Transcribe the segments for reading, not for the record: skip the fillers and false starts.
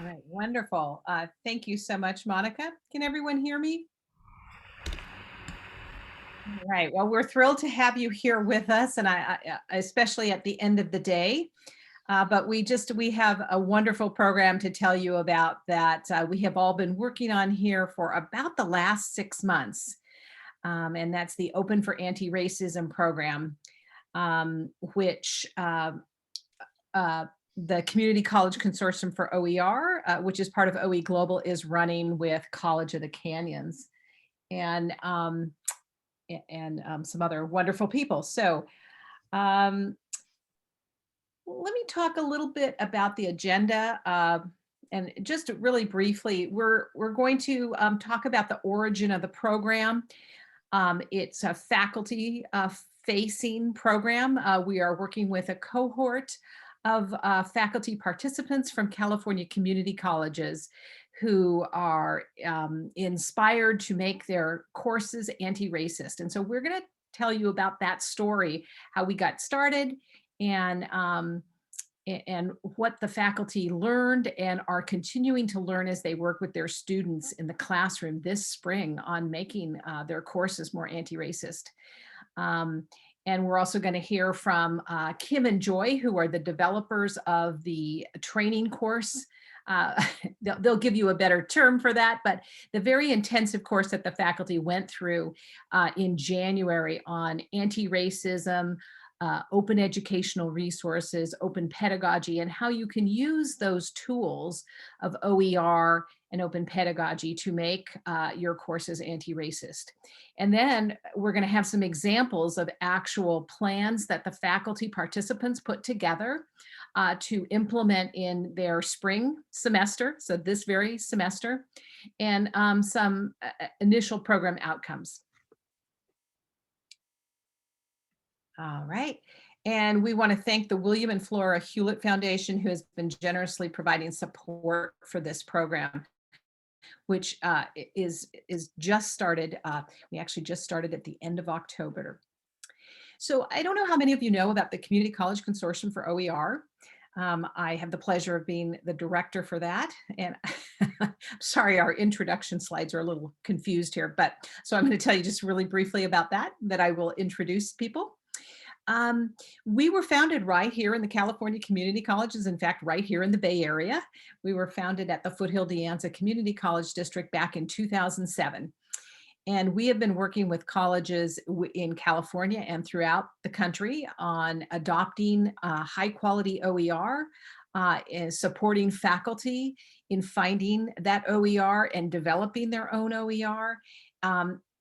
right, wonderful. Thank you so much, Monica. Can everyone hear me? All right. Well, we're thrilled to have you here with us, and especially at the end of the day. But we have a wonderful program to tell you about that we have all been working on here for about the last 6 months, and that's the Open for Anti-Racism program, which uh, the Community College Consortium for OER, which is part of OE Global, is running with College of the Canyons and some other wonderful people. So um, let me talk a little bit about the agenda. And just really briefly, we're going to talk about the origin of the program. It's a faculty facing program. We are working with a cohort of faculty participants from California community colleges who are inspired to make their courses anti-racist. And so we're going to tell you about that story, how we got started, and what the faculty learned and are continuing to learn as they work with their students in the classroom this spring on making their courses more anti-racist. And we're also going to hear from Kim and Joy, who are the developers of the training course. They'll give you a better term for that, but the very intensive course that the faculty went through in January on anti-racism, open educational resources, open pedagogy, and how you can use those tools of OER and open pedagogy to make your courses anti-racist. And then we're going to have some examples of actual plans that the faculty participants put together to implement in their spring semester, so this very semester, and some initial program outcomes. All right. And we want to thank the William and Flora Hewlett Foundation, who has been generously providing support for this program, which is just started. We actually just started at the end of October. So I don't know how many of you know about the Community College Consortium for OER. I have the pleasure of being the director for that. And sorry, our introduction slides are a little confused here, but so I'm going to tell you just really briefly about that I will introduce people. We were founded right here in the California community colleges, in fact, right here in the Bay Area. We were founded at the Foothill De Anza Community College District back in 2007. And we have been working with colleges in California and throughout the country on adopting high quality OER, and supporting faculty in finding that OER and developing their own OER.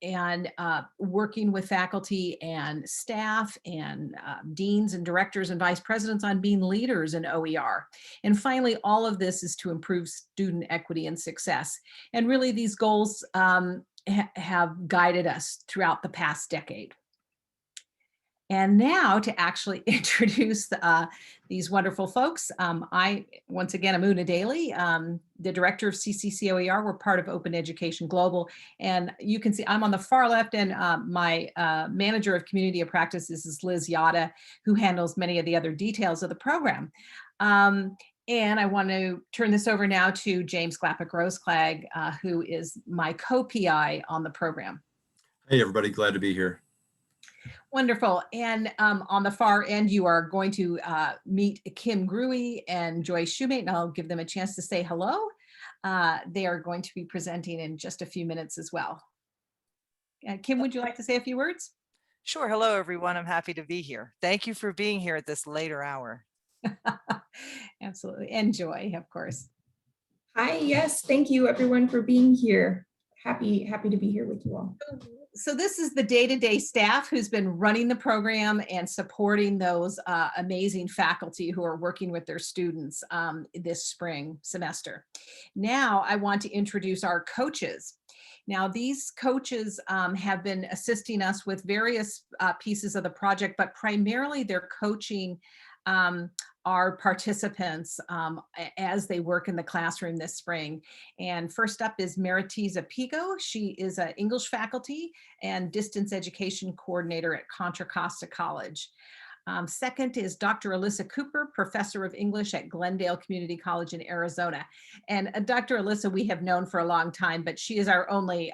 And working with faculty and staff and deans and directors and vice presidents on being leaders in OER. And finally, all of this is to improve student equity and success. And really these goals have guided us throughout the past decade. And now to actually introduce these wonderful folks, once again, I'm Una Daly, the director of CCCOER. We're part of Open Education Global. And you can see I'm on the far left, and my manager of community of practices is Liz Yada, who handles many of the other details of the program. And I want to turn this over now to James Glappick-Roseclag, who is my co-PI on the program. Hey, everybody, glad to be here. Wonderful. And on the far end, you are going to meet Kim Gruey and Joy Shoemate, and I'll give them a chance to say hello. They are going to be presenting in just a few minutes as well. Kim, would you like to say a few words? Sure. Hello, everyone. I'm happy to be here. Thank you for being here at this later hour. Absolutely. And Joy, of course. Hi, yes, thank you everyone for being here. Happy to be here with you all. So this is the day-to-day staff who's been running the program and supporting those amazing faculty who are working with their students this spring semester. Now I want to introduce our coaches. Now these coaches have been assisting us with various pieces of the project, but primarily they're coaching our participants as they work in the classroom this spring. And first up is Maritiza Pico. She is an English faculty and distance education coordinator at Contra Costa College. Second is Dr. Alyssa Cooper, professor of English at Glendale Community College in Arizona. And Dr. Alyssa, we have known for a long time, but she is our only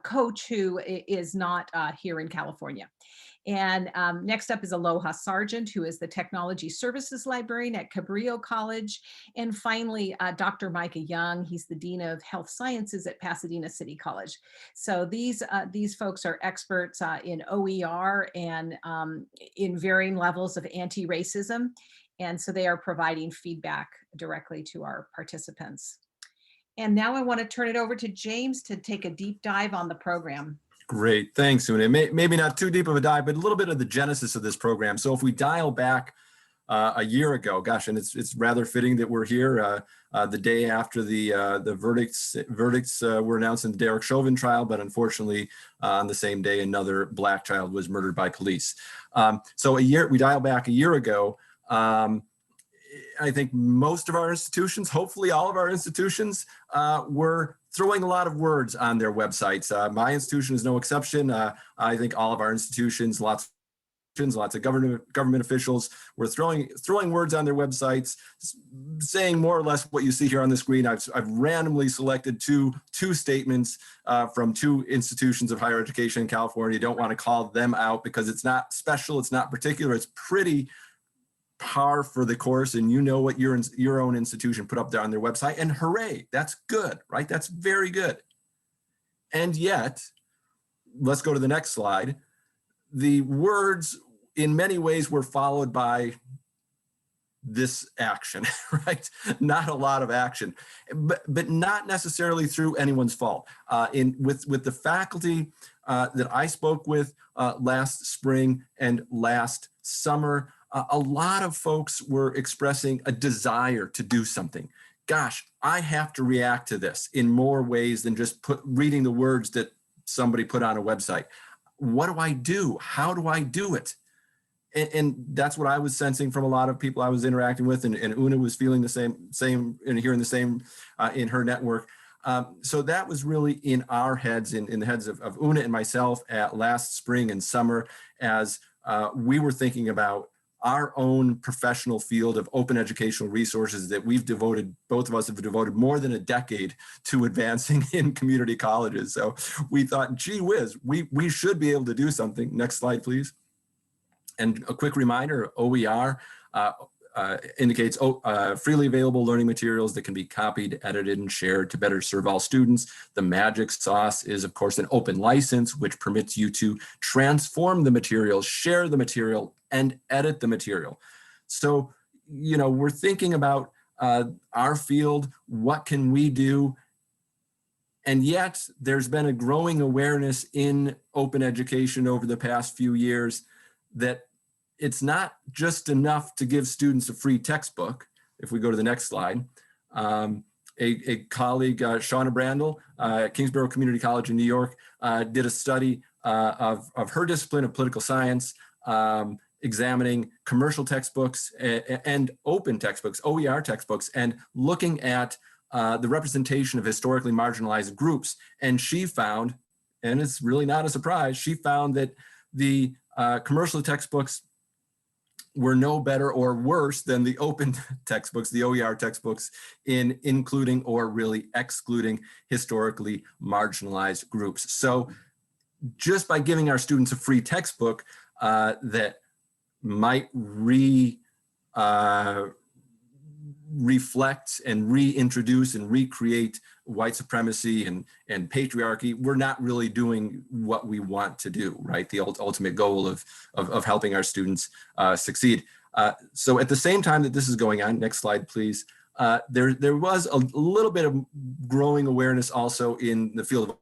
coach who is not here in California. And next up is Aloha Sargent, who is the Technology Services Librarian at Cabrillo College. And finally, Dr. Micah Young, he's the Dean of Health Sciences at Pasadena City College. So these folks are experts in OER and in varying levels of anti-racism. And so they are providing feedback directly to our participants. And now I want to turn it over to James to take a deep dive on the program. Great, thanks, Una. Maybe not too deep of a dive, but a little bit of the genesis of this program. So if we dial back a year ago, gosh, and it's rather fitting that we're here the day after the verdicts were announced in the Derek Chauvin trial, but unfortunately on the same day, another Black child was murdered by police. So we dial back a year ago. I think most of our institutions, hopefully all of our institutions, were throwing a lot of words on their websites. My institution is no exception. I think all of our institutions, lots of government officials were throwing words on their websites, saying more or less what you see here on the screen. I've randomly selected two statements from two institutions of higher education in California. Don't want to call them out because it's not special, it's not particular, it's pretty par for the course, and you know what your own institution put up there on their website, and hooray, that's good, right? That's very good. And yet, let's go to the next slide. The words in many ways were followed by this action, right? Not a lot of action, but not necessarily through anyone's fault. With the faculty that I spoke with last spring and last summer, a lot of folks were expressing a desire to do something. Gosh, I have to react to this in more ways than just reading the words that somebody put on a website. What do I do? How do I do it? And that's what I was sensing from a lot of people I was interacting with, and Una was feeling the same and hearing the same in her network. So that was really in our heads, in the heads of Una and myself at last spring and summer, as we were thinking about our own professional field of open educational resources that both of us have devoted more than a decade to advancing in community colleges. So we thought, gee whiz, we should be able to do something. Next slide, please. And a quick reminder, OER indicates freely available learning materials that can be copied, edited, and shared to better serve all students. The magic sauce is, of course, an open license, which permits you to transform the material, share the material, and edit the material. So, we're thinking about our field, what can we do? And yet there's been a growing awareness in open education over the past few years that it's not just enough to give students a free textbook. If we go to the next slide, a colleague, Shauna Brandel, at Kingsborough Community College in New York, did a study of her discipline of political science, examining commercial textbooks and open textbooks, OER textbooks, and looking at the representation of historically marginalized groups. And she found, and it's really not a surprise, she found that the commercial textbooks were no better or worse than the open textbooks, the OER textbooks, in including or really excluding historically marginalized groups. So just by giving our students a free textbook that might reflect and reintroduce and recreate white supremacy and patriarchy, we're not really doing what we want to do, right? The ultimate goal of helping our students succeed. So at the same time that this is going on, next slide, please, there was a little bit of growing awareness also in the field of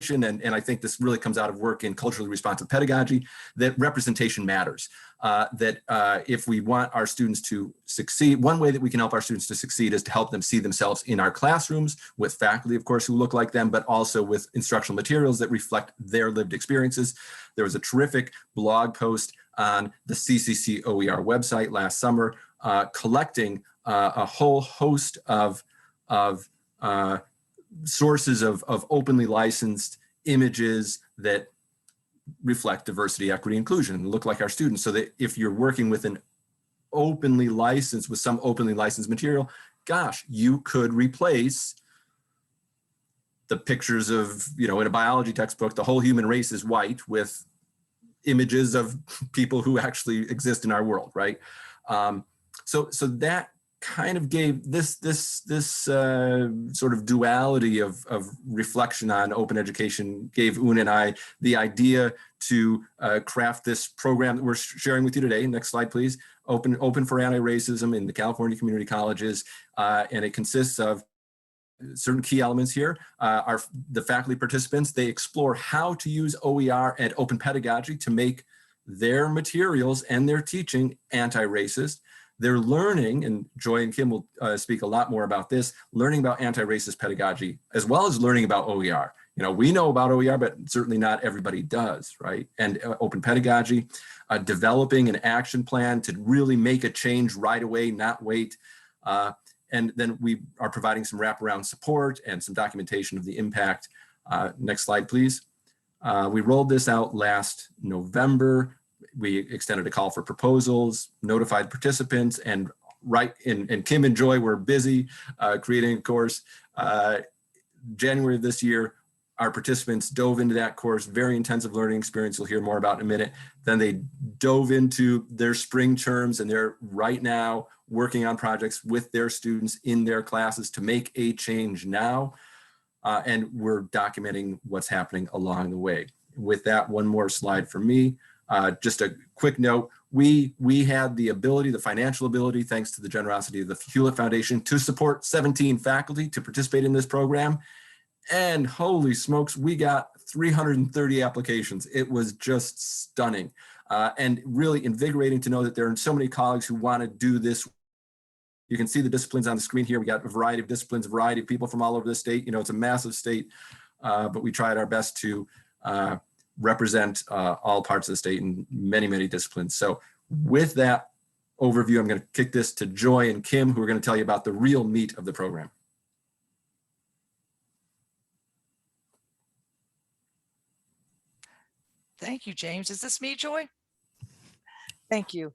and I think this really comes out of work in culturally responsive pedagogy, that representation matters. That if we want our students to succeed, one way that we can help our students to succeed is to help them see themselves in our classrooms with faculty, of course, who look like them, but also with instructional materials that reflect their lived experiences. There was a terrific blog post on the CCC OER website last summer, collecting a whole host of sources of openly licensed images that reflect diversity, equity, inclusion, and look like our students. So that if you're working with an openly licensed, with some openly licensed material, gosh, you could replace the pictures of, in a biology textbook, the whole human race is white, with images of people who actually exist in our world, right? So that kind of gave this sort of duality of reflection on open education, gave Una and I the idea to craft this program that we're sharing with you today. Next slide, please. Open for Anti-Racism in the California Community Colleges, and it consists of certain key elements here. Are the faculty participants, they explore how to use OER and open pedagogy to make their materials and their teaching anti-racist. They're learning, and Joy and Kim will speak a lot more about this, learning about anti-racist pedagogy, as well as learning about OER. We know about OER, but certainly not everybody does, right? And open pedagogy, developing an action plan to really make a change right away, not wait. And then we are providing some wraparound support and some documentation of the impact. Next slide, please. We rolled this out last November. We extended a call for proposals, notified participants, and Kim and Joy were busy creating a course. January of this year, our participants dove into that course, very intensive learning experience you'll hear more about in a minute. Then they dove into their spring terms, and they're right now working on projects with their students in their classes to make a change now. And we're documenting what's happening along the way. With that, one more slide for me. Just a quick note, we had the ability, the financial ability, thanks to the generosity of the Hewlett Foundation, to support 17 faculty to participate in this program. And holy smokes, we got 330 applications. It was just stunning and really invigorating to know that there are so many colleagues who want to do this. You can see the disciplines on the screen here. We got a variety of disciplines, a variety of people from all over the state. It's a massive state, but we tried our best to represent all parts of the state in many, many disciplines. So with that overview, I'm going to kick this to Joy and Kim, who are going to tell you about the real meat of the program. Thank you, James. Is this me, Joy? Thank you.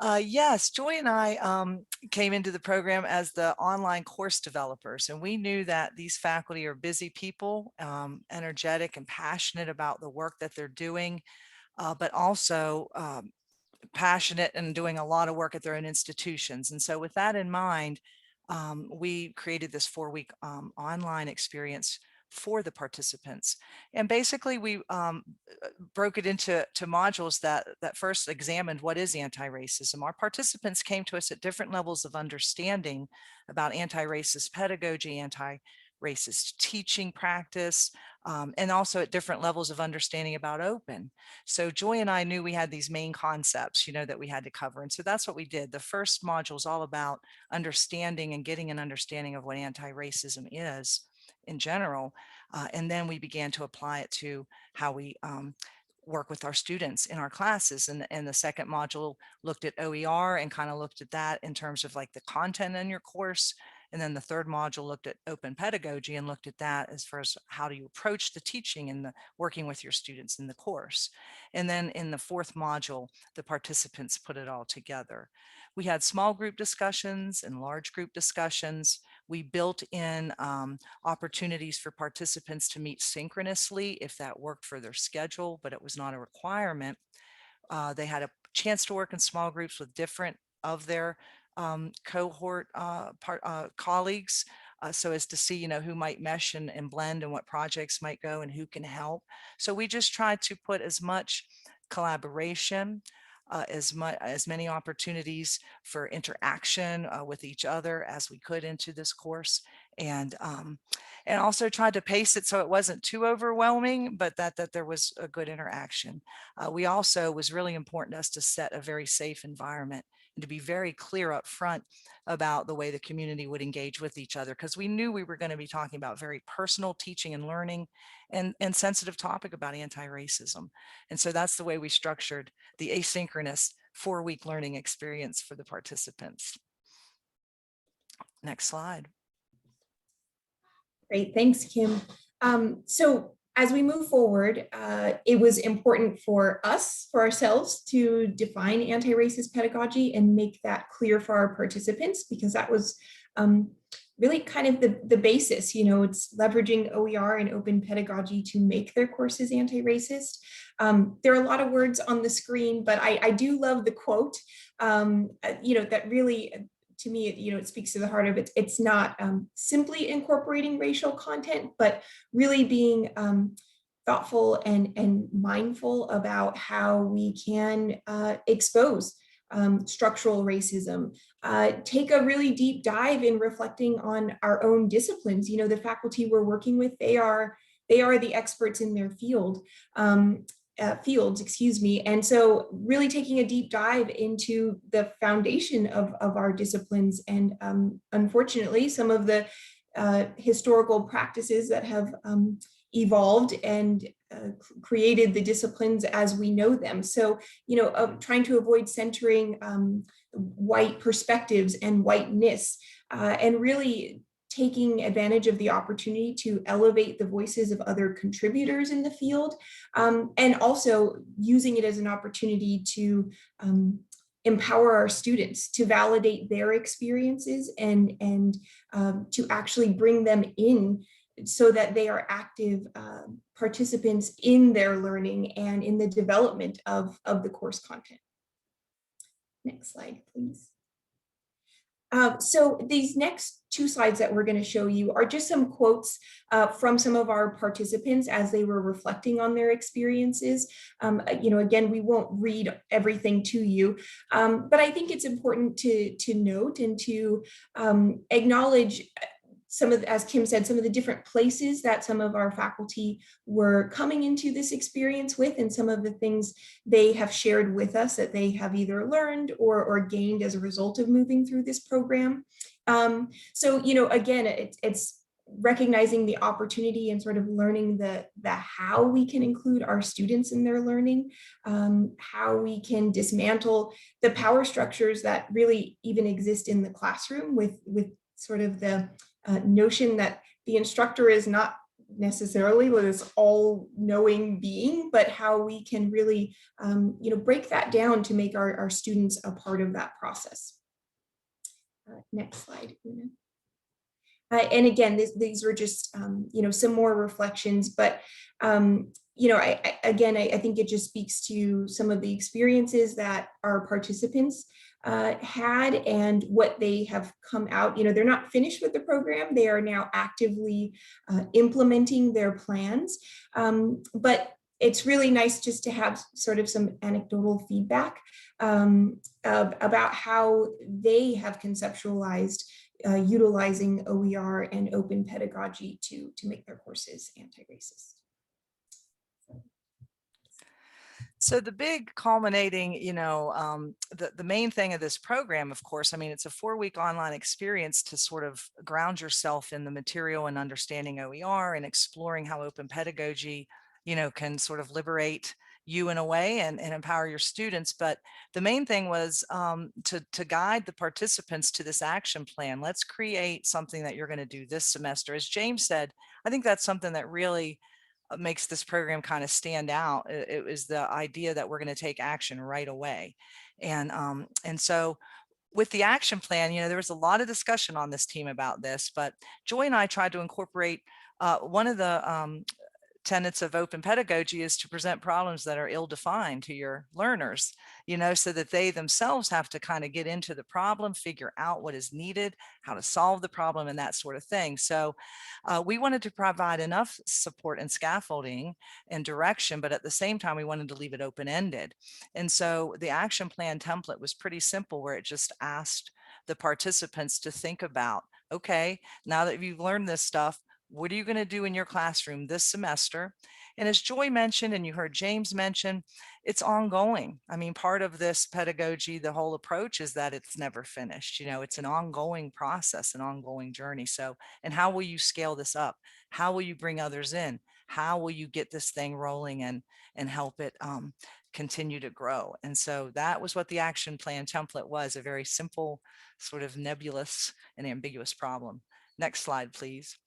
Yes, Joy and I came into the program as the online course developers, and we knew that these faculty are busy people, energetic and passionate about the work that they're doing, but also passionate and doing a lot of work at their own institutions. And so with that in mind, we created this 4-week online experience for the participants. And basically we broke it into modules that first examined what is anti-racism. Our participants came to us at different levels of understanding about anti-racist pedagogy, anti-racist teaching practice, and also at different levels of understanding about open. So Joy and I knew we had these main concepts, that we had to cover. And so that's what we did. The first module is all about understanding and getting an understanding of what anti-racism is in general. And then we began to apply it to how we work with our students in our classes. And the second module looked at OER and kind of looked at that in terms of like the content in your course. And then the third module looked at open pedagogy and looked at that as far as how do you approach the teaching and the working with your students in the course. And then in the fourth module, the participants put it all together. We had small group discussions and large group discussions. We built in opportunities for participants to meet synchronously if that worked for their schedule, but it was not a requirement. They had a chance to work in small groups with different of their cohort colleagues, so as to see, who might mesh and blend and what projects might go and who can help. So we just tried to put as much collaboration, as many opportunities for interaction with each other as we could into this course, and also tried to pace it so it wasn't too overwhelming, but that there was a good interaction. We also was really important to us to set a very safe environment and to be very clear up front about the way the community would engage with each other, because we knew we were going to be talking about very personal teaching and learning and sensitive topic about anti-racism. And so that's the way we structured the asynchronous 4-week learning experience for the participants. Next slide. Great, thanks, Kim. So as we move forward, it was important for us, for ourselves, to define anti-racist pedagogy and make that clear for our participants, because that was really kind of the basis. It's leveraging OER and open pedagogy to make their courses anti-racist. There are a lot of words on the screen, but I do love the quote, that really, to me, it speaks to the heart of it. It's not simply incorporating racial content, but really being thoughtful and mindful about how we can expose structural racism, take a really deep dive in reflecting on our own disciplines. The faculty we're working with, they are the experts in their fields, excuse me. And so really taking a deep dive into the foundation of our disciplines, and unfortunately, some of the historical practices that have evolved and created the disciplines as we know them. So, trying to avoid centering white perspectives and whiteness, and really taking advantage of the opportunity to elevate the voices of other contributors in the field, and also using it as an opportunity to empower our students to validate their experiences and to actually bring them in so that they are active participants in their learning and in the development of the course content. Next slide, please. So these next two slides that we're going to show you are just some quotes from some of our participants as they were reflecting on their experiences. Again, we won't read everything to you, but I think it's important to note and to acknowledge some of, as Kim said, some of the different places that some of our faculty were coming into this experience with, and some of the things they have shared with us that they have either learned or gained as a result of moving through this program. So, again, it's recognizing the opportunity and sort of learning the how we can include our students in their learning, how we can dismantle the power structures that really even exist in the classroom with sort of the notion that the instructor is not necessarily this all-knowing being, but how we can really, break that down to make our students a part of that process. Next slide, Una. And again, these were just, some more reflections, but, I think it just speaks to some of the experiences that our participants had and what they have come out. They're not finished with the program. They are now actively implementing their plans. But it's really nice just to have sort of some anecdotal feedback about how they have conceptualized utilizing OER and open pedagogy to make their courses anti-racist. So the big culminating, the main thing of this program, of course, I mean, it's a 4-week online experience to sort of ground yourself in the material and understanding OER and exploring how open pedagogy, can sort of liberate you in a way and empower your students. But the main thing was to guide the participants to this action plan. Let's create something that you're going to do this semester. As James said, I think that's something that really makes this program kind of stand out. It was the idea that we're going to take action right away. And so with the action plan, there was a lot of discussion on this team about this, but Joy and I tried to incorporate one of the tenets of open pedagogy is to present problems that are ill-defined to your learners, so that they themselves have to kind of get into the problem, figure out what is needed, how to solve the problem, and that sort of thing. So we wanted to provide enough support and scaffolding and direction, but at the same time, we wanted to leave it open-ended. And so the action plan template was pretty simple, where it just asked the participants to think about, okay, now that you've learned this stuff, what are you going to do in your classroom this semester? And as Joy mentioned, and you heard James mention, it's ongoing. I mean, part of this pedagogy, the whole approach is that it's never finished. It's an ongoing process, an ongoing journey. So, and how will you scale this up? How will you bring others in? How will you get this thing rolling and help it continue to grow? And so that was what the action plan template was, a very simple, sort of nebulous and ambiguous problem. Next slide, please.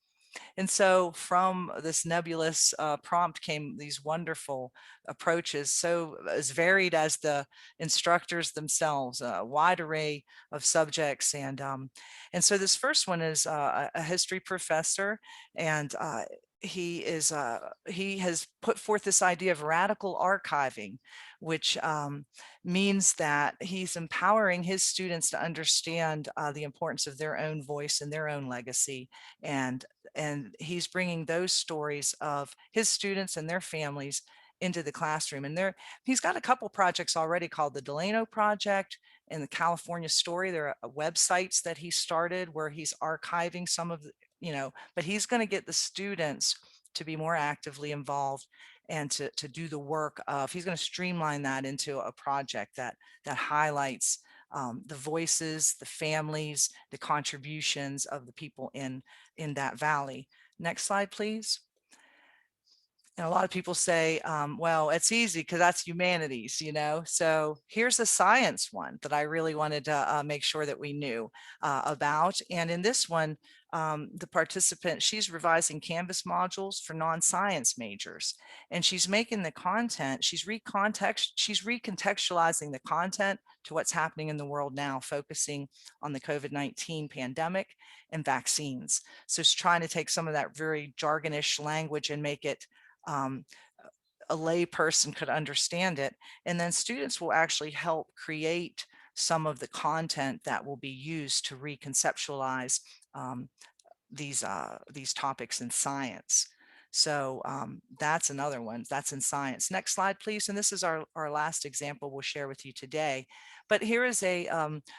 And so from this nebulous prompt came these wonderful approaches, so as varied as the instructors themselves, a wide array of subjects. And so this first one is a history professor, and he has put forth this idea of radical archiving, which means that he's empowering his students to understand the importance of their own voice and their own legacy. And he's bringing those stories of his students and their families into the classroom. And he's got a couple projects already called the Delano Project and the California Story. There are websites that he started where he's archiving some of the, but he's going to get the students to be more actively involved and to do the work of, he's going to streamline that into a project that highlights the voices, the families, the contributions of the people in that valley. Next slide, please. And a lot of people say, well, it's easy because that's humanities, So here's a science one that I really wanted to make sure that we knew about. And in this one, the participant, she's revising Canvas modules for non-science majors. And she's making the content, she's recontextualizing the content to what's happening in the world now, focusing on the COVID-19 pandemic and vaccines. So she's trying to take some of that very jargonish language and make it a lay person could understand it. And then students will actually help create some of the content that will be used to reconceptualize these topics in science. So that's another one that's in science. Next slide, please. And this is our last example we'll share with you today. But here is a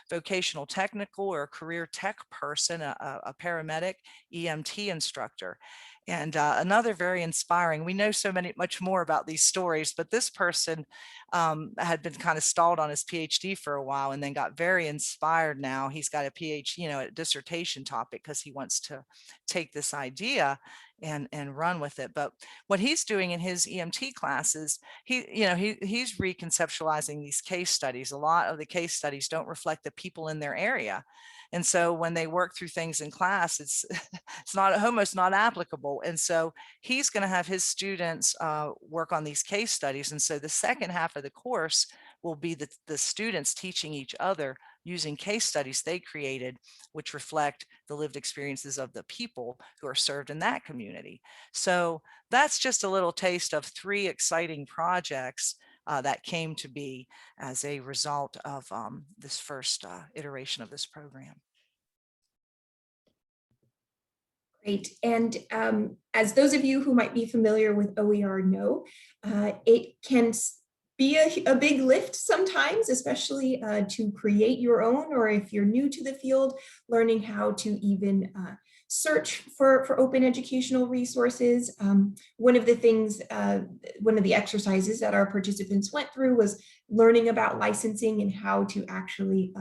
vocational technical or career tech person, a paramedic, EMT instructor. And another very inspiring, we know much more about these stories, but this person had been kind of stalled on his PhD for a while and then got very inspired now. He's got a PhD, a dissertation topic because he wants to take this idea and run with it. But what he's doing in his EMT classes, he's reconceptualizing these case studies. A lot of the case studies don't reflect the people in their area. And so when they work through things in class, it's almost not applicable. And so he's going to have his students work on these case studies. And so the second half of the course will be the students teaching each other using case studies they created, which reflect the lived experiences of the people who are served in that community. So that's just a little taste of 3 exciting projects that came to be as a result of this first iteration of this program. Great. And as those of you who might be familiar with OER know, it can be a big lift sometimes, especially to create your own, or if you're new to the field, learning how to even search for open educational resources. One of the exercises that our participants went through was learning about licensing and how to actually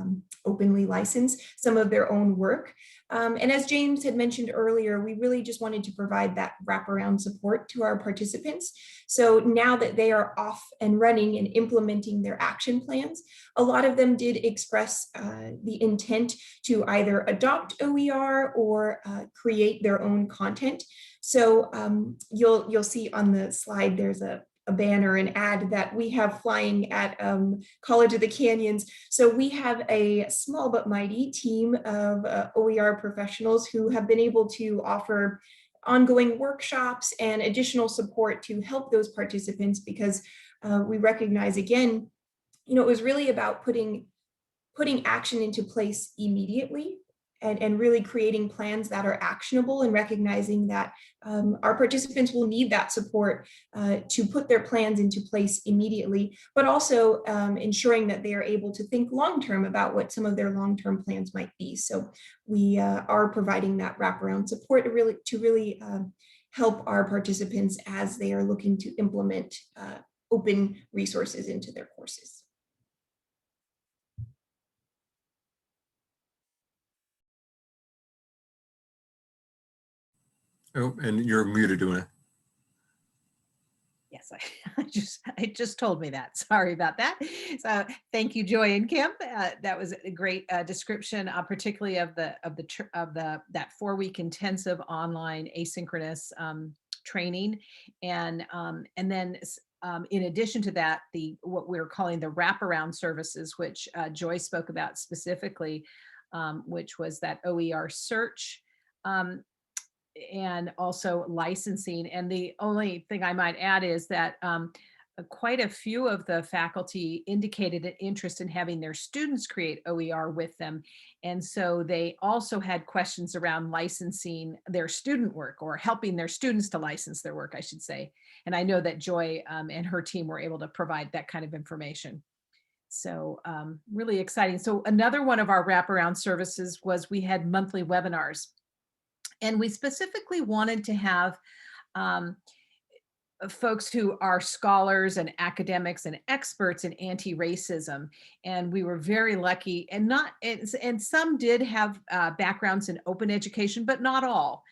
openly license some of their own work. And as James had mentioned earlier, we really just wanted to provide that wraparound support to our participants. So now that they are off and running and implementing their action plans, a lot of them did express the intent to either adopt OER or create their own content. So you'll see on the slide, there's a banner, an ad that we have flying at College of the Canyons. So we have a small but mighty team of OER professionals who have been able to offer ongoing workshops and additional support to help those participants, because we recognize, again, it was really about putting action into place immediately and really creating plans that are actionable, and recognizing that our participants will need that support to put their plans into place immediately, but also ensuring that they are able to think long-term about what some of their long-term plans might be. So we are providing that wraparound support to really help our participants as they are looking to implement open resources into their courses. Oh, and you're muted, Una. Yes. Yes, I just told me that. Sorry about that. So thank you, Joy and Kim. That was a great description, particularly of that 4-week intensive online asynchronous training, and then in addition to that, what we're calling the wraparound services, which Joy spoke about specifically, which was that OER search. And also licensing. And the only thing I might add is that quite a few of the faculty indicated an interest in having their students create OER with them. And so they also had questions around licensing their student work, or helping their students to license their work, I should say. And I know that Joy and her team were able to provide that kind of information. So really exciting. So another one of our wraparound services was we had monthly webinars. And we specifically wanted to have folks who are scholars and academics and experts in anti-racism. And we were very lucky, and some did have backgrounds in open education, but not all.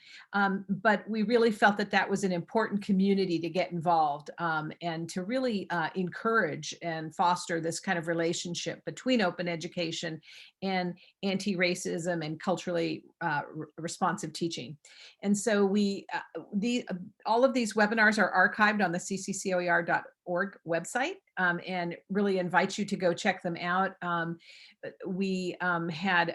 But we really felt that that was an important community to get involved, and to really encourage and foster this kind of relationship between open education and anti-racism and culturally responsive teaching. And so all of these webinars are archived on the CCCoer.org website, and really invite you to go check them out. We had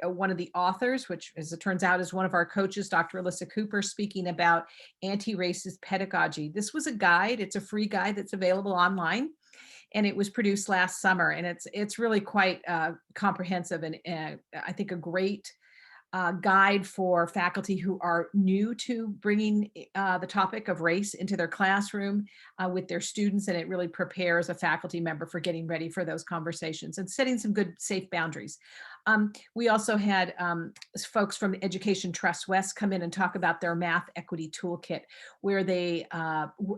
one of the authors, which as it turns out is one of our coaches, Dr. Alyssa Cooper, speaking about anti-racist pedagogy. This was a guide. It's a free guide that's available online, and it was produced last summer, and it's really quite comprehensive, and I think a great guide for faculty who are new to bringing the topic of race into their classroom with their students, and it really prepares a faculty member for getting ready for those conversations and setting some good, safe boundaries. We also had folks from Education Trust West come in and talk about their math equity toolkit, where they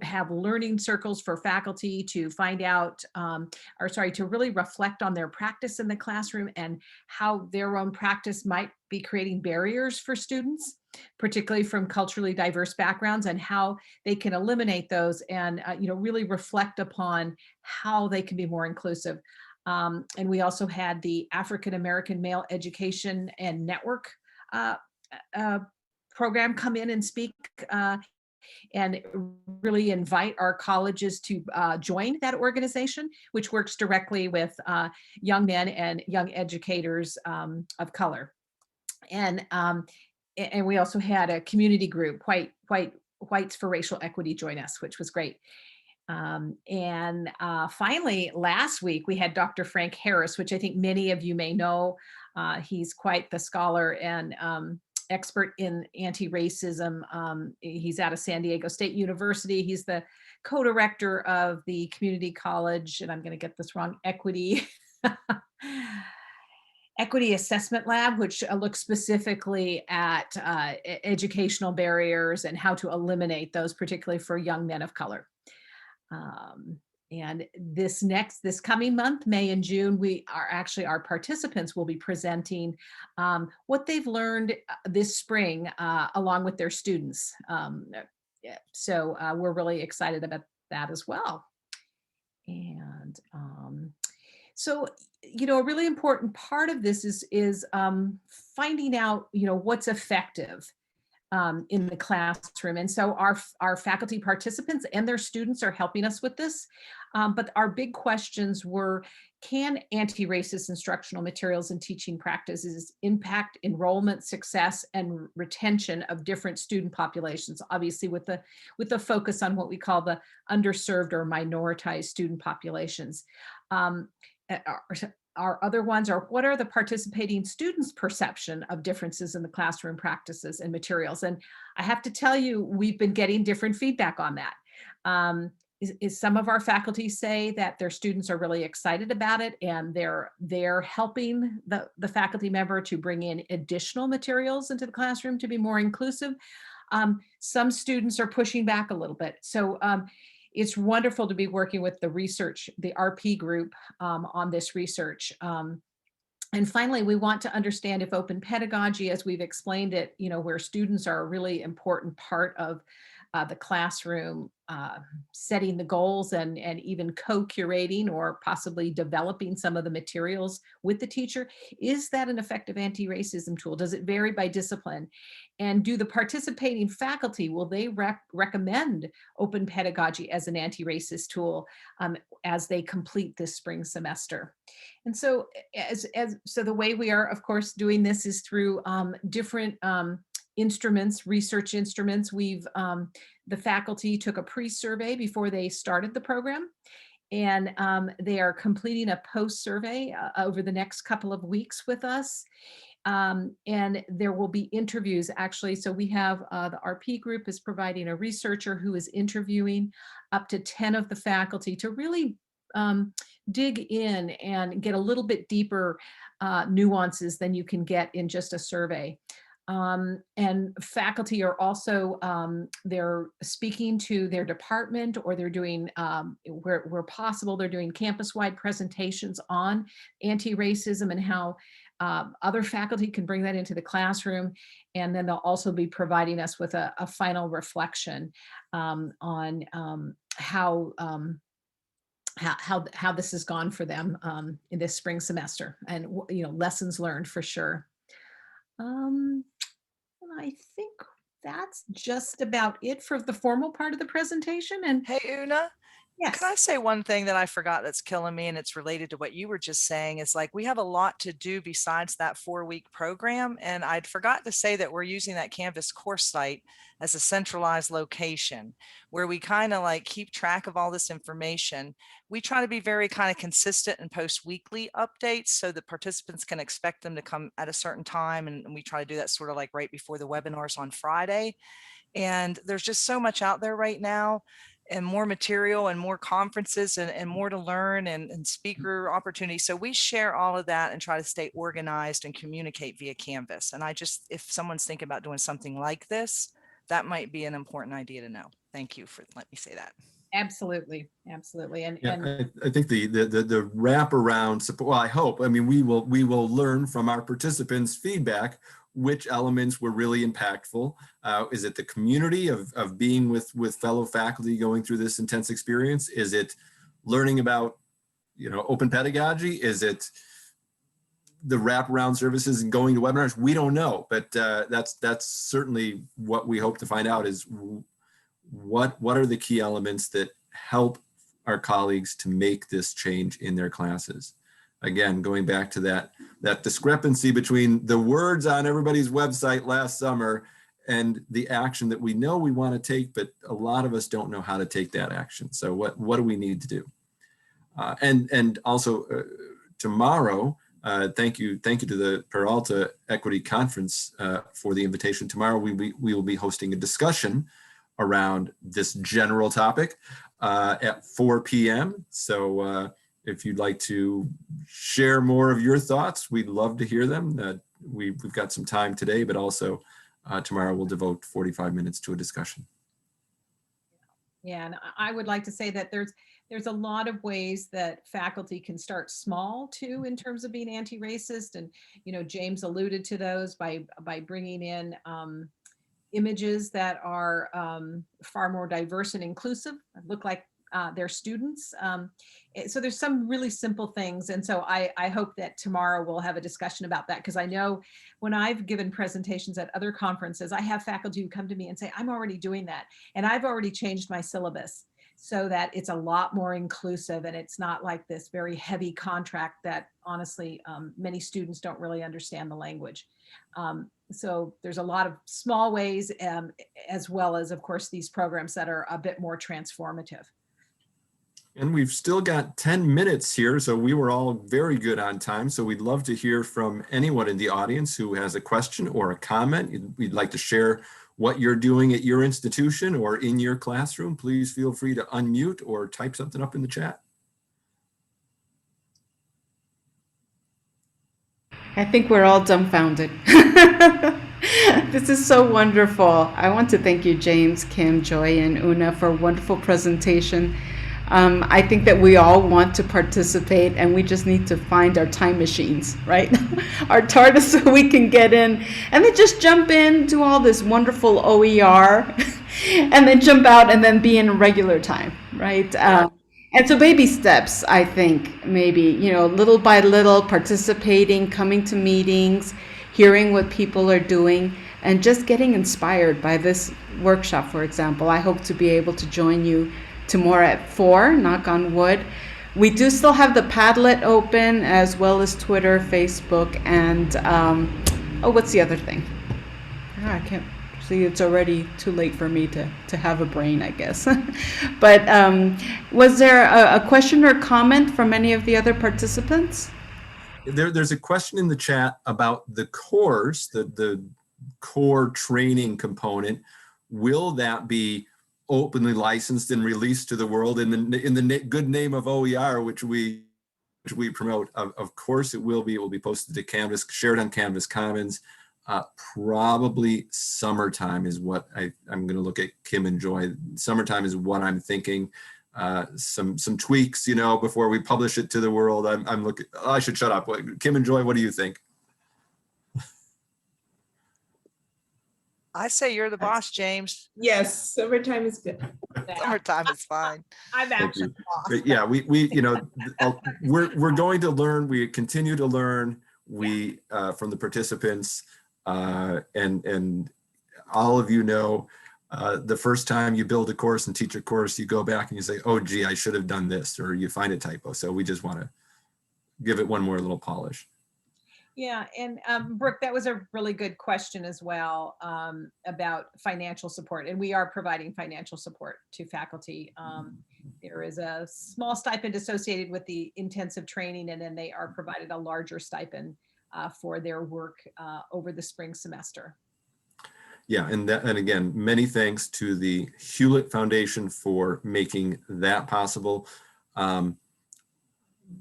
have learning circles for faculty to find out, to really reflect on their practice in the classroom and how their own practice might be creating barriers for students, particularly from culturally diverse backgrounds, and how they can eliminate those and really reflect upon how they can be more inclusive. And we also had the African American Male Education and Network program come in and speak, and really invite our colleges to join that organization, which works directly with young men and young educators of color. And we also had a community group, Whites for Racial Equity, join us, which was great. And finally, last week, we had Dr. Frank Harris, which I think many of you may know. He's quite the scholar and expert in anti-racism. He's out of San Diego State University. He's the co-director of the community college, and I'm going to get this wrong, Equity Assessment Lab, which looks specifically at educational barriers and how to eliminate those, particularly for young men of color. And this coming month, May and June, our participants will be presenting what they've learned this spring along with their students. So we're really excited about that as well. And so, a really important part of this is finding out, what's effective in the classroom. And so our faculty participants and their students are helping us with this. But our big questions were, can anti-racist instructional materials and teaching practices impact enrollment, success, and retention of different student populations? Obviously with the focus on what we call the underserved or minoritized student populations. Our other ones are, what are the participating students' perception of differences in the classroom practices and materials? And I have to tell you, we've been getting different feedback on that. Some of our faculty say that their students are really excited about it, and they're helping the faculty member to bring in additional materials into the classroom to be more inclusive. Some students are pushing back a little bit. So it's wonderful to be working with the RP group on this research. And finally, we want to understand if open pedagogy, as we've explained it, where students are a really important part of the classroom, setting the goals and even co-curating or possibly developing some of the materials with the teacher. Is that an effective anti-racism tool? Does it vary by discipline? And do the participating faculty, will they recommend open pedagogy as an anti-racist tool as they complete this spring semester? And so so the way we are, of course, doing this is through different instruments, research instruments. The faculty took a pre-survey before they started the program, and they are completing a post-survey over the next couple of weeks with us. And there will be interviews actually. So we have the RP group is providing a researcher who is interviewing up to 10 of the faculty to really dig in and get a little bit deeper nuances than you can get in just a survey. And faculty are also, they're speaking to their department, or they're doing, where possible, they're doing campus-wide presentations on anti-racism and how other faculty can bring that into the classroom. And then they'll also be providing us with a final reflection on how this has gone for them in this spring semester, and lessons learned for sure. And I think that's just about it for the formal part of the presentation. And Hey, Una, yes, can I say one thing that I forgot that's killing me, and it's related to what you were just saying? Is like, we have a lot to do besides that 4-week program. And I'd forgot to say that we're using that Canvas course site as a centralized location where we kind of like keep track of all this information. We try to be very kind of consistent and post weekly updates so that participants can expect them to come at a certain time. And we try to do that sort of like right before the webinars on Friday. And there's just so much out there right now, and more material and more conferences and more to learn and speaker opportunities. So we share all of that and try to stay organized and communicate via Canvas. And if someone's thinking about doing something like this, that might be an important idea to know. Thank you for letting me say that. absolutely. And Yeah, I think the wraparound support, well, I hope, I mean, we will learn from our participants' feedback which elements were really impactful. Is it the community of being with fellow faculty going through this intense experience? Is it learning about, open pedagogy? Is it the wraparound services and going to webinars? We don't know, but that's certainly what we hope to find out, is what are the key elements that help our colleagues to make this change in their classes. Again, going back to that discrepancy between the words on everybody's website last summer and the action that we know we want to take, but a lot of us don't know how to take that action. So what do we need to do? And also tomorrow, thank you to the Peralta Equity Conference for the invitation. Tomorrow we will be hosting a discussion around this general topic at 4 p.m. So if you'd like to share more of your thoughts, we'd love to hear them. We've got some time today, but also tomorrow we'll devote 45 minutes to a discussion. Yeah, and I would like to say that there's a lot of ways that faculty can start small too in terms of being anti-racist, and James alluded to those by bringing in images that are far more diverse and inclusive, look like their students. So there's some really simple things. And so I hope that tomorrow we'll have a discussion about that, because I know when I've given presentations at other conferences, I have faculty who come to me and say, I'm already doing that. And I've already changed my syllabus so that it's a lot more inclusive, and it's not like this very heavy contract that honestly, many students don't really understand the language. So there's a lot of small ways, as well as, of course, these programs that are a bit more transformative. And we've still got 10 minutes here, so we were all very good on time. So we'd love to hear from anyone in the audience who has a question or a comment. We'd like to share what you're doing at your institution or in your classroom. Please feel free to unmute or type something up in the chat. I think we're all dumbfounded. This is so wonderful. I want to thank you, James, Kim, Joy, and Una, for a wonderful presentation. I think that we all want to participate, and we just need to find our time machines, right? Our TARDIS, so we can get in and then just jump in, do all this wonderful OER, and then jump out and then be in regular time, right? And so baby steps, I think, maybe, you know, little by little, participating, coming to meetings, hearing what people are doing, and just getting inspired by this workshop, for example. I hope to be able to join you tomorrow at 4, knock on wood. We do still have the Padlet open, as well as Twitter, Facebook, and what's the other thing? I can't see, it's already too late for me to have a brain, I guess. But was there a question or comment from any of the other participants? There's a question in the chat about the course, the core training component. Will that be openly licensed and released to the world in the good name of OER, which we promote? Of course it will be. It will be posted to Canvas, shared on Canvas Commons. Probably summertime is what I'm going to look at Kim and Joy. Summertime is what I'm thinking. Some tweaks, you know, before we publish it to the world. I'm looking. I should shut up. Kim and Joy, what do you think? I say you're the boss, James. Yes, summertime is good. Summertime is fine. I'm actually the boss. But yeah, we you know, we're going to learn. We continue to learn. We from the participants, and all of you know, the first time you build a course and teach a course, you go back and you say, oh gee, I should have done this, or you find a typo. So we just want to give it one more little polish. Yeah, and Brooke, that was a really good question as well, about financial support. And we are providing financial support to faculty. There is a small stipend associated with the intensive training, and then they are provided a larger stipend for their work over the spring semester. Yeah, and again, many thanks to the Hewlett Foundation for making that possible.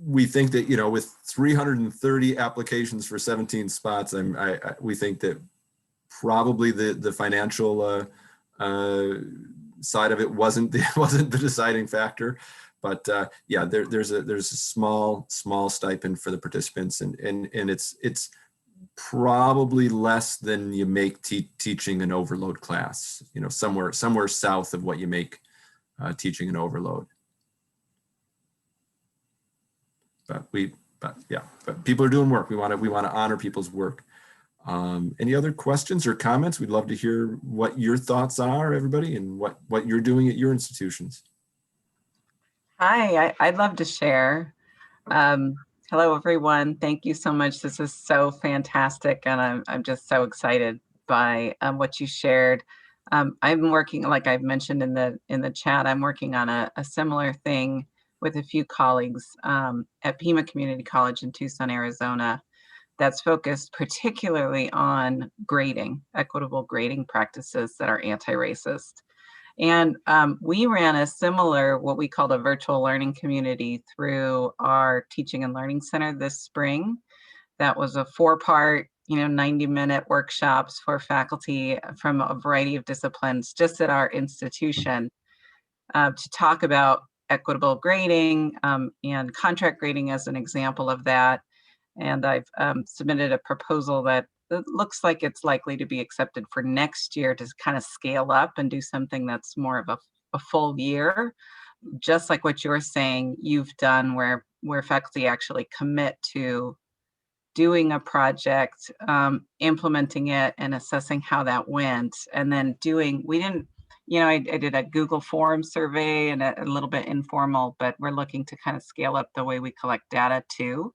We think that, you know, with 330 applications for 17 spots, we think that probably the financial side of it wasn't the deciding factor, but yeah, there's a small stipend for the participants, and it's probably less than you make teaching an overload class, you know, somewhere south of what you make teaching an overload. But people are doing work. We want to honor people's work. Any other questions or comments? We'd love to hear what your thoughts are, everybody, and what you're doing at your institutions. Hi, I'd love to share. Hello, everyone. Thank you so much. This is so fantastic, and I'm just so excited by what you shared. I'm working, like I've mentioned in the chat, I'm working on a similar thing with a few colleagues at Pima Community College in Tucson, Arizona, that's focused particularly on grading, equitable grading practices that are anti-racist. And we ran a similar, what we called a virtual learning community through our Teaching and Learning Center this spring. That was a 4-part, 90-minute workshops for faculty from a variety of disciplines just at our institution to talk about equitable grading and contract grading as an example of that. And I've submitted a proposal that looks like it's likely to be accepted for next year to kind of scale up and do something that's more of a full year, just like what you're saying you've done, where faculty actually commit to doing a project, implementing it and assessing how that went, and then I did a Google Form survey and a little bit informal, but we're looking to kind of scale up the way we collect data too.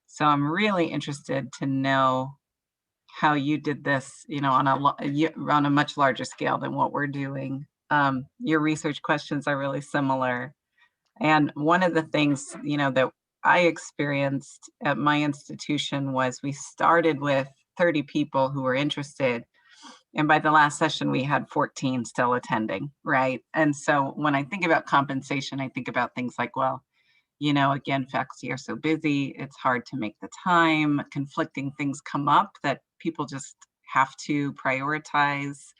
So I'm really interested to know how you did this, on a much larger scale than what we're doing. Your research questions are really similar. And one of the things, that I experienced at my institution was we started with 30 people who were interested. And by the last session, we had 14 still attending, right? And so when I think about compensation, I think about things like, well, again, faculty are so busy, it's hard to make the time, conflicting things come up that people just have to prioritize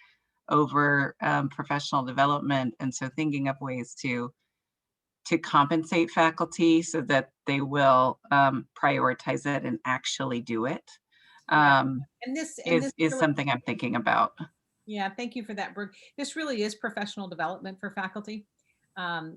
over professional development. And so thinking of ways to compensate faculty so that they will prioritize it and actually do it. And this is something I'm thinking about. Yeah, thank you for that, Brooke. This really is professional development for faculty. Yeah,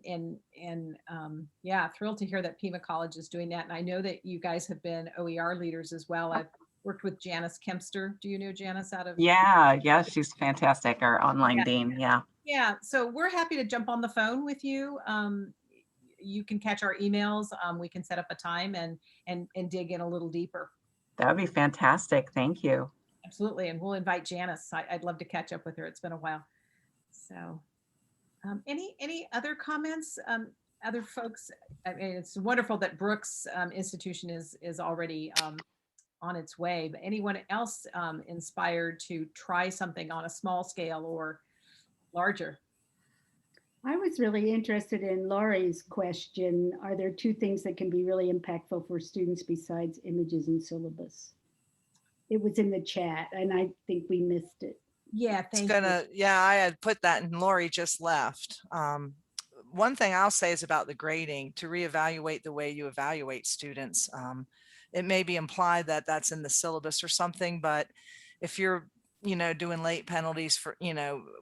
thrilled to hear that Pima College is doing that. And I know that you guys have been OER leaders as well. I've worked with Janice Kempster. Do you know Janice out of? Yeah, she's fantastic. Our online Yeah. dean. Yeah. Yeah, so we're happy to jump on the phone with you. You can catch our emails. We can set up a time and dig in a little deeper. That would be fantastic. Thank you. Absolutely, and we'll invite Janice. I'd love to catch up with her. It's been a while. So, any other comments? Other folks? I mean, it's wonderful that Brooks institution is already on its way. But anyone else inspired to try something on a small scale or larger? I was really interested in Laurie's question. Are there two things that can be really impactful for students besides images and syllabus? It was in the chat and I think we missed it. Yeah, thank you. Yeah, I had put that and Lori just left. One thing I'll say is about the grading, to reevaluate the way you evaluate students. It may be implied that that's in the syllabus or something, but if you're doing late penalties for,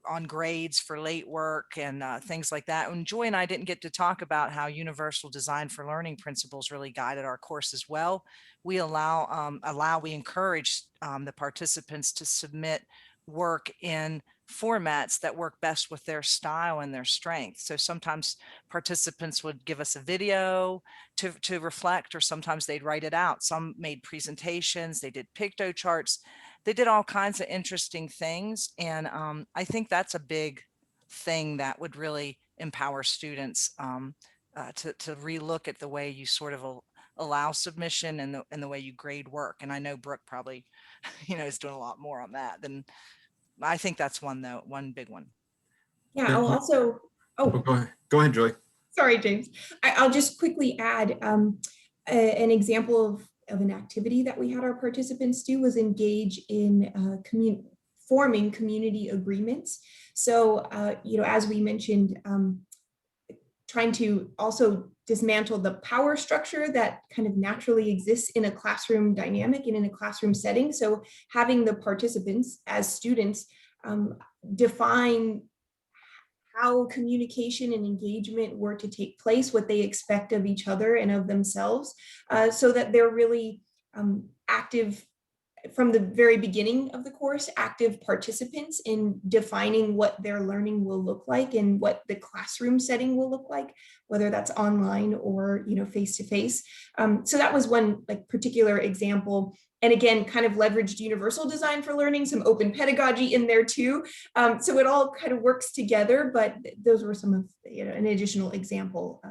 on grades for late work and things like that. And Joy and I didn't get to talk about how universal design for learning principles really guided our course as well. We we encourage the participants to submit work in formats that work best with their style and their strength. So sometimes participants would give us a video to reflect, or sometimes they'd write it out. Some made presentations, they did picto charts. They did all kinds of interesting things. And I think that's a big thing that would really empower students to relook at the way you sort of allow submission and the way you grade work. And I know Brooke probably, is doing a lot more on that. Than I think that's one big one. Yeah, I'll also, Go ahead, Joy. sorry, James. I'll just quickly add an example of an activity that we had our participants do was engage in forming community agreements. So, as we mentioned, trying to also dismantle the power structure that kind of naturally exists in a classroom dynamic and in a classroom setting. So having the participants as students define how communication and engagement were to take place, what they expect of each other and of themselves, so that they're really active from the very beginning of the course, active participants in defining what their learning will look like and what the classroom setting will look like, whether that's online or face-to-face. So that was one particular example. And again, kind of leveraged universal design for learning, some open pedagogy in there too. So it all kind of works together, but those were some of an additional example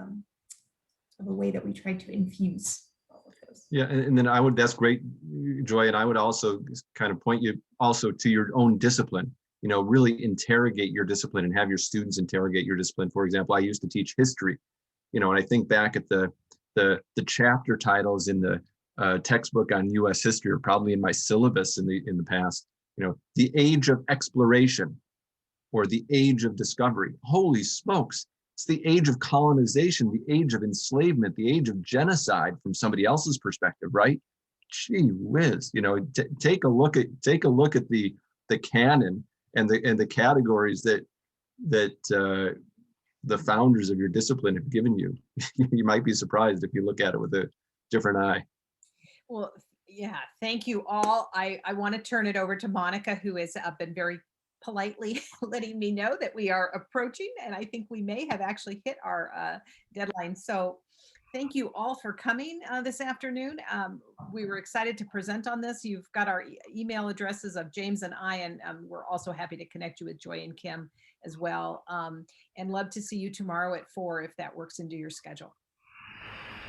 of a way that we tried to infuse. Yeah, and then that's great, Joy. And I would also kind of point you also to your own discipline, really interrogate your discipline and have your students interrogate your discipline. For example, I used to teach history, and I think back at the chapter titles in the textbook on US history, or probably in my syllabus in the past, the age of exploration or the age of discovery. Holy smokes. It's the age of colonization, the age of enslavement, the age of genocide from somebody else's perspective, right? Gee whiz, take a look at the canon and the categories that the founders of your discipline have given you. You might be surprised if you look at it with a different eye. Well, yeah, thank you all. I want to turn it over to Monica, who has been very politely letting me know that we are approaching, and I think we may have actually hit our deadline. So thank you all for coming this afternoon. We were excited to present on this. You've got our email addresses of James and I, and we're also happy to connect you with Joy and Kim as well. And love to see you tomorrow at 4 if that works into your schedule.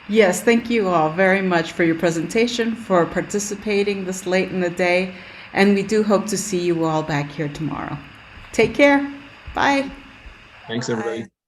Yes, thank you all very much for your presentation, for participating this late in the day. And we do hope to see you all back here tomorrow. Take care. Bye. Thanks, everybody. Bye.